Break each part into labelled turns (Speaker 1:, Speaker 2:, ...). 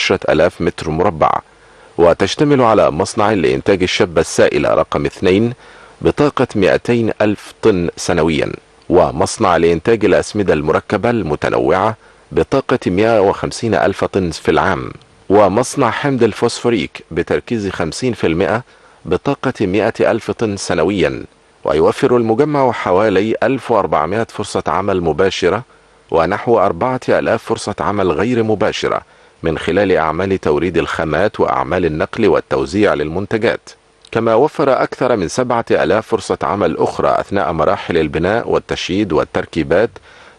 Speaker 1: 10,000 متر مربع، وتشتمل على مصنع لإنتاج الشبة السائلة رقم 2 بطاقة 200 ألف طن سنويا، ومصنع لإنتاج الأسمدة المركبة المتنوعة بطاقة 150 ألف طن في العام، ومصنع حمض الفوسفوريك بتركيز 50% بطاقة 100 ألف طن سنويا. ويوفر المجمع حوالي 1400 فرصة عمل مباشرة ونحو 4000 فرصة عمل غير مباشرة من خلال أعمال توريد الخامات وأعمال النقل والتوزيع للمنتجات، كما وفر أكثر من 7000 فرصة عمل أخرى أثناء مراحل البناء والتشييد والتركيبات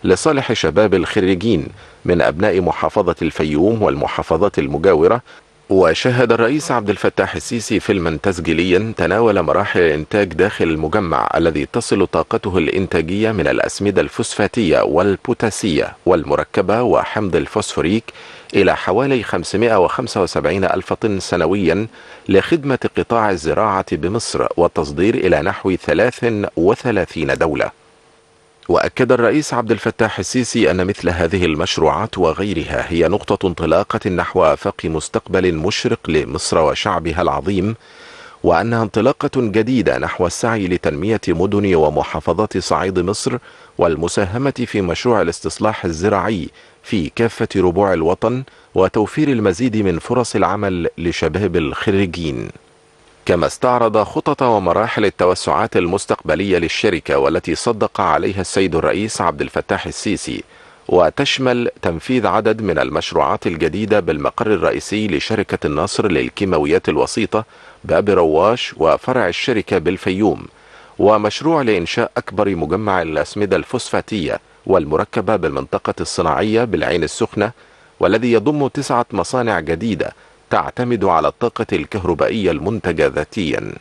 Speaker 1: لصالح شباب الخريجين من أبناء محافظة الفيوم والمحافظات المجاورة. وشاهد الرئيس عبد الفتاح السيسي فيلما تسجيليا تناول مراحل الإنتاج داخل المجمع الذي تصل طاقته الإنتاجية من الأسمدة الفوسفاتية والبوتاسية والمركبة وحمض الفوسفوريك إلى حوالي 575 ألف طن سنويا لخدمة قطاع الزراعة بمصر والتصدير إلى نحو 33 دولة. وأكد الرئيس عبد الفتاح السيسي أن مثل هذه المشروعات وغيرها هي نقطة انطلاقة نحو آفاق مستقبل مشرق لمصر وشعبها العظيم، وأنها انطلاقة جديدة نحو السعي لتنمية مدن ومحافظات صعيد مصر والمساهمة في مشروع الاستصلاح الزراعي في كافة ربوع الوطن وتوفير المزيد من فرص العمل لشباب الخريجين. كما استعرض خطط ومراحل التوسعات المستقبلية للشركة والتي صدق عليها السيد الرئيس عبد الفتاح السيسي، وتشمل تنفيذ عدد من المشروعات الجديدة بالمقر الرئيسي لشركة النصر للكيماويات الوسيطة باب رواش وفرع الشركة بالفيوم، ومشروع لإنشاء أكبر مجمع الأسمدة الفوسفاتية والمركبة بالمنطقة الصناعية بالعين السخنة، والذي يضم 9 مصانع جديدة تعتمد على الطاقة الكهربائية المنتجة ذاتيا.